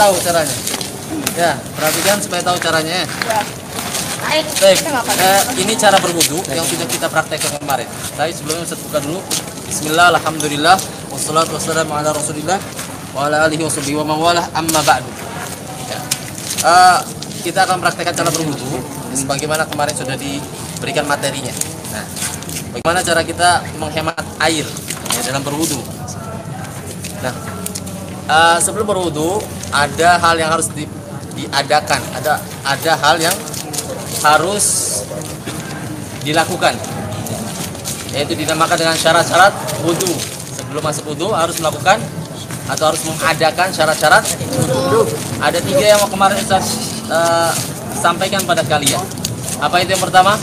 tahu caranya. Ya, perhatikan supaya tahu caranya ya. Baik. Baik, ini cara berwudu yang sudah kita praktekkan kemarin. Tapi sebelumnya Ustaz buka dulu. Bismillah, alhamdulillah, wassalatu wassalamu ala rasulillah wa ala alihi washabihi wa mawalah, amma ba'du. Ya. Kita akan praktekkan cara berwudu sebagaimana kemarin sudah diberikan materinya. Nah, bagaimana cara kita menghemat air ya, dalam berwudu. Nah, sebelum berwudu ada hal yang harus diadakan, ada hal yang harus dilakukan, yaitu dinamakan dengan syarat-syarat wudu. Sebelum masuk wudu harus melakukan atau harus mengadakan syarat-syarat wudu. Ada 3 yang kemarin Ustaz sampaikan pada kalian. Apa itu yang pertama?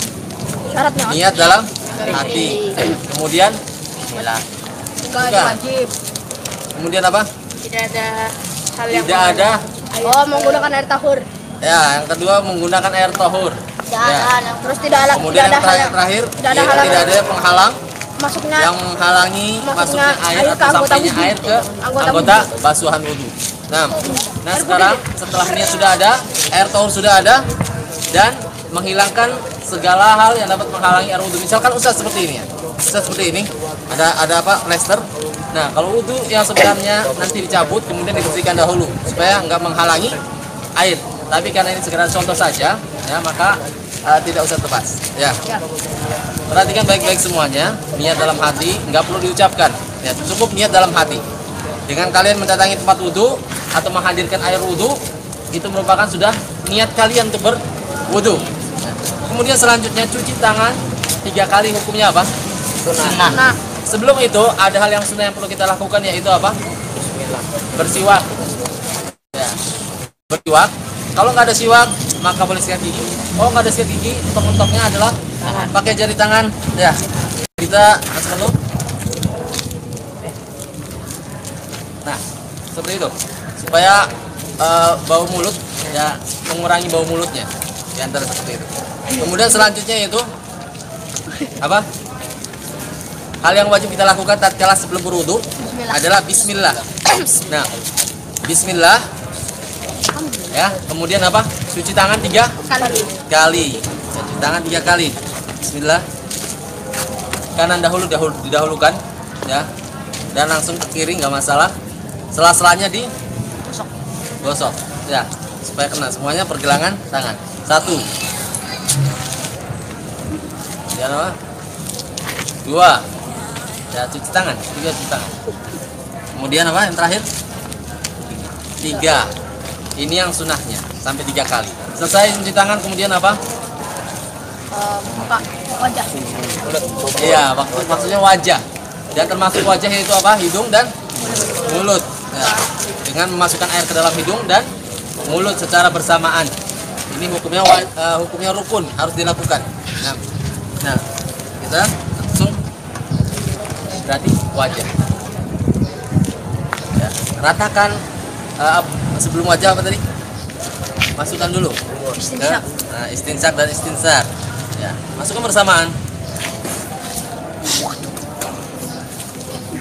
Syaratnya Niat dalam hati. Kemudian wajib. Kemudian apa? Tidak ada hal yang Tidak ada. menggunakan air tahur. Ya, yang kedua menggunakan air tahur. Ya. Terus tidak ada Kemudian yang terakhir tidak ada penghalang masuknya yang menghalangi masuknya air atau sampainya air ke anggota basuhan wudu. Nah sekarang setelah niat sudah ada, air tahur sudah ada, dan menghilangkan segala hal yang dapat menghalangi air wudu. Misalkan Ustaz seperti ini ya. Ustaz seperti ini, ada apa? Plester. Nah, kalau wudu yang sebenarnya nanti dicabut kemudian dibersihkan dahulu supaya nggak menghalangi air. Tapi karena ini sekedar contoh saja, ya maka tidak usah tebas. Ya. Perhatikan baik-baik semuanya. Niat dalam hati nggak perlu diucapkan. Ya, cukup niat dalam hati. Dengan kalian mendatangi tempat wudu atau menghadirkan air wudu, itu merupakan sudah niat kalian untuk berwudu. Nah, kemudian selanjutnya cuci tangan 3 kali. Hukumnya apa? Sunnah. Sebelum itu ada hal yang sunnah yang perlu kita lakukan, yaitu apa? Bersiwak. Ya. Bersiwak. Kalau nggak ada siwak, maka boleh sikat gigi. Oh, nggak ada sikat gigi, mentok-mentoknya adalah pakai jari tangan. Ya, kita masukkan dulu. Nah, seperti itu, supaya bau mulut, ya mengurangi bau mulutnya. Di antara seperti itu. Kemudian selanjutnya itu apa? Hal yang wajib kita lakukan tatkala sebelum berwudu adalah bismillah. Nah, bismillah. Ya, kemudian apa? Cuci tangan 3 kali. Cuci tangan 3 kali. Bismillah. Kanan didahulukan, ya. Dan langsung ke kiri nggak masalah. Sela-selanya digosok. Ya, supaya kena semuanya pergelangan tangan. 1. Ya, 2. Ya, cuci tangan. 3 cuci tangan. Kemudian apa? Yang terakhir? 3. Ini yang sunnahnya sampai 3 kali. Selesai cuci tangan kemudian apa? Buka wajah. Iya, maksudnya wajah. Dan termasuk wajah itu apa? Hidung dan mulut. Ya, dengan memasukkan air ke dalam hidung dan mulut secara bersamaan. Ini hukumnya rukun, harus dilakukan. Nah, kita langsung berarti wajah. Ya, ratakan. Sebelum wajah apa tadi? Masukkan dulu. Istinsak dan istinsar. Ya, masukkan bersamaan.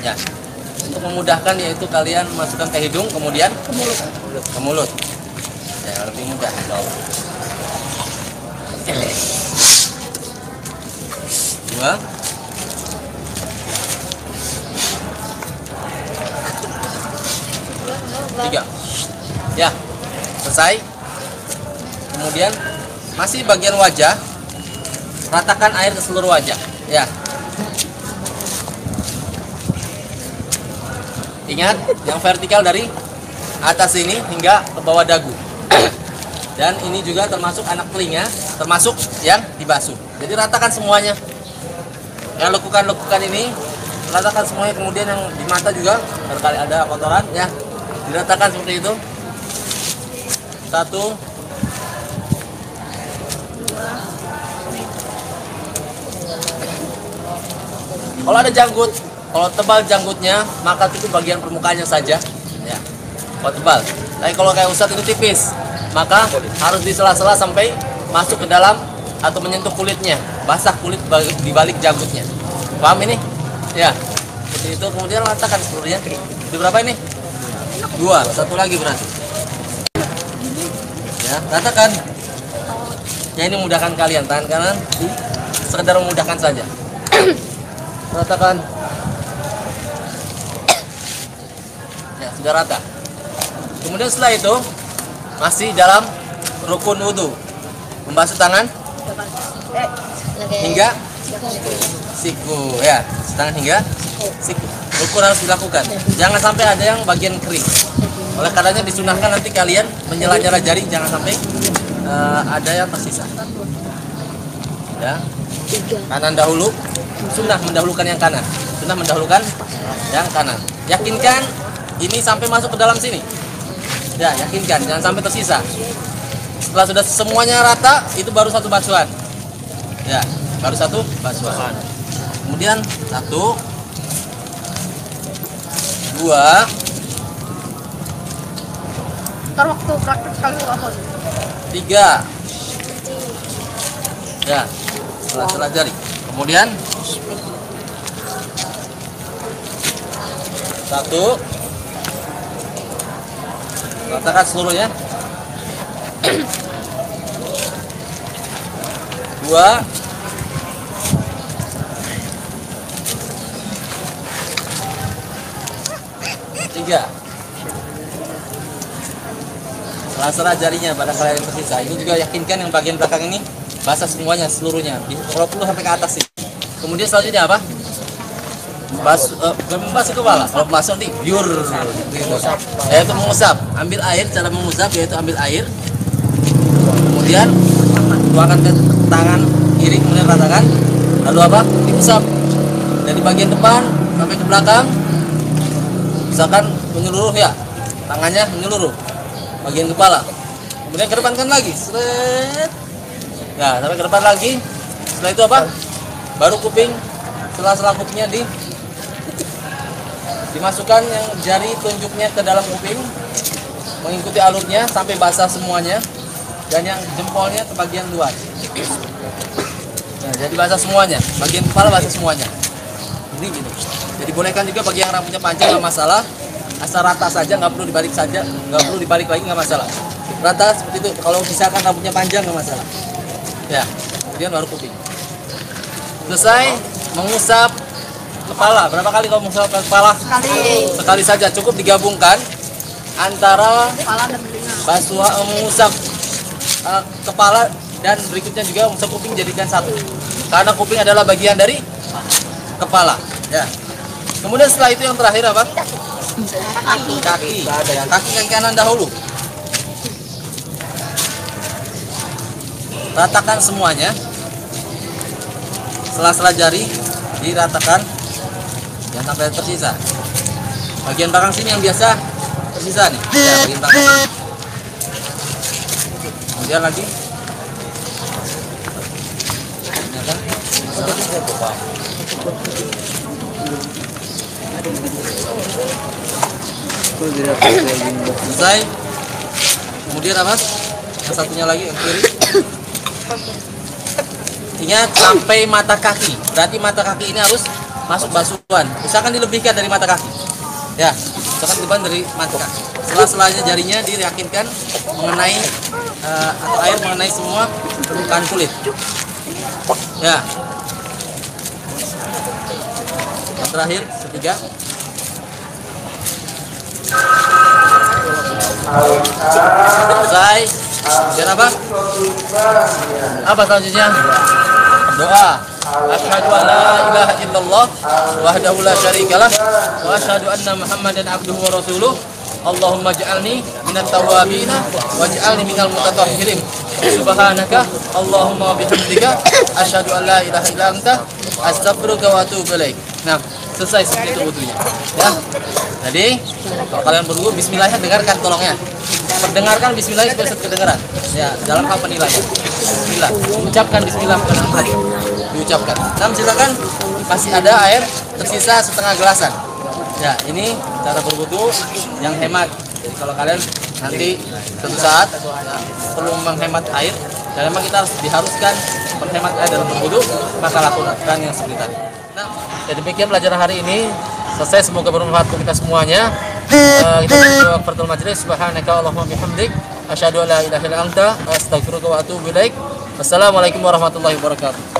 Ya, untuk memudahkan yaitu kalian masukkan ke hidung kemudian ke mulut. Ya, lebih mudah. 2. Tiga. Ya, selesai. Kemudian masih bagian wajah, ratakan air ke seluruh wajah. Ya. Ingat, yang vertikal dari atas ini hingga ke bawah dagu. Dan ini juga termasuk anak telinga, termasuk yang dibasuh. Jadi ratakan semuanya. Yang lekukan-lekukan ini ratakan semuanya. Kemudian yang di mata juga barangkali ada kotoran, ya. Diratakan seperti itu. 1. Kalau ada janggut, kalau tebal janggutnya, maka itu bagian permukaannya saja. Ya. Kalau tebal. Tapi kalau kayak Ustadz itu tipis, maka harus di sela-sela sampai masuk ke dalam atau menyentuh kulitnya, basah kulit di balik janggutnya. Paham ini? Ya. Seperti itu. Kemudian ratakan seluruhnya. Di berapa ini? 2. 1 lagi berarti. Ya, ratakan. Ya ini memudahkan kalian, tangan kanan sekedar memudahkan saja. Ratakan. Ya, sudah rata. Kemudian setelah itu masih dalam rukun wudhu, membasuh tangan hingga siku, ya, tangan hingga siku. Rukun harus dilakukan. Jangan sampai ada yang bagian kering. Oleh karenanya disunahkan nanti kalian menyela-nyela jari, jangan sampai ada yang tersisa. Ya, kanan dahulu. Sunnah mendahulukan yang kanan. Sunnah mendahulukan yang kanan. Yakinkan ini sampai masuk ke dalam sini. Ya, yakinkan jangan sampai tersisa. Setelah sudah semuanya rata, itu baru satu basuhan. Ya, baru satu basuhan. Kemudian 1, 2. Ntar waktu praktek kali apa? 3. Ya, setelah jari. Kemudian 1. Ratakan seluruhnya. 2. 3. Setelah jarinya pada kalian yang tersisa. Ini juga yakinkan yang bagian belakang ini basah semuanya, seluruhnya. Kalau perlu sampai ke atas sih. Kemudian selanjutnya apa? Membasuh kepala. Kalau membasuh nanti biur gitu. Yaitu mengusap. Ambil air, cara mengusap yaitu ambil air. Kemudian tuangkan ke tangan kiri, kemudian ratakan. Lalu apa? Diusap dari bagian depan sampai ke belakang. Misalkan menyeluruh ya, tangannya menyeluruh bagian kepala. Kemudian kedepankan lagi, seret. Ya, sampai ke depan lagi. Setelah itu apa? Baru kuping, sela-sela kupingnya dimasukkan yang jari tunjuknya ke dalam kuping, mengikuti alurnya sampai basah semuanya, dan yang jempolnya ke bagian luar. Nah, jadi basah semuanya, bagian kepala basah semuanya. Ini gitu. Jadi bolehkan juga bagi yang rambutnya panjang nggak masalah, asal rata saja, nggak perlu dibalik saja, nggak perlu dibalik lagi nggak masalah. Rata seperti itu. Kalau misalkan rambutnya panjang nggak masalah. Ya, kemudian baru kuping. Selesai mengusap kepala. Berapa kali kalau mengusap kepala? Sekali saja, cukup digabungkan antara Kepala dan telinga. mengusap kepala dan berikutnya juga mengusap kuping, jadikan satu. Karena kuping adalah bagian dari kepala. Ya. Kemudian setelah itu yang terakhir apa? Kaki. Ya, kaki kanan dahulu. Ratakan semuanya. Sela-sela jari diratakan, jangan sampai tersisa. Bagian belakang sini yang biasa tersisa nih. Ya, bagian belakang. Kemudian lagi. Selesai. Kemudian apa? Yang satunya lagi yang kiri. Ingat sampai mata kaki. Berarti mata kaki ini harus masuk basuhan. Misalkan dilebihkan dari mata kaki. Ya, misalkan dilebihkan dari mata kaki. Setelah-selahnya jarinya diyakinkan mengenai atau air mengenai semua permukaan kulit. Ya. Yang terakhir, ketiga. Selesai. Dan apa? Apa selanjutnya? Doa. Asyhadu an la ilaha illallah wahdahu la syarikalah wa asyhadu anna Muhammadan abduhu wa rasuluh. Allahumma ij'alni minat tawwabin waj'alni minal mutatahhirin. Subhanaka Allahumma wa bihamdika asyhadu an la ilaha illa anta astaghfiruka wa atubu ilaik. Nah, selesai seperti itu wudunya. Ya. Jadi, kalau kalian berwudu bismillah, dengarkan tolongnya. Perdengarkan bismillah supaya kedengaran. Ya, dalam hal penilaian. Bismillah. Ucapkan bismillah pada kali. Diucapkan. Nah, silakan masih ada air tersisa setengah gelasan. Ya, ini cara berwudu yang hemat. Jadi kalau kalian nanti suatu saat perlu menghemat air, dan memang kita harus diharuskan menghemat air dalam berwudu, maka lakukan yang seperti tadi. Nah, jadi demikian pelajaran hari ini. Selesai, semoga bermanfaat untuk kita semuanya. Kita berdoa kepada majelis. Subhanaka Allahumma bihamdik Asyhadu an la ilaha illa anta, astaghfiruka wa atubu ilaik. Wassalamualaikum warahmatullahi wabarakatuh.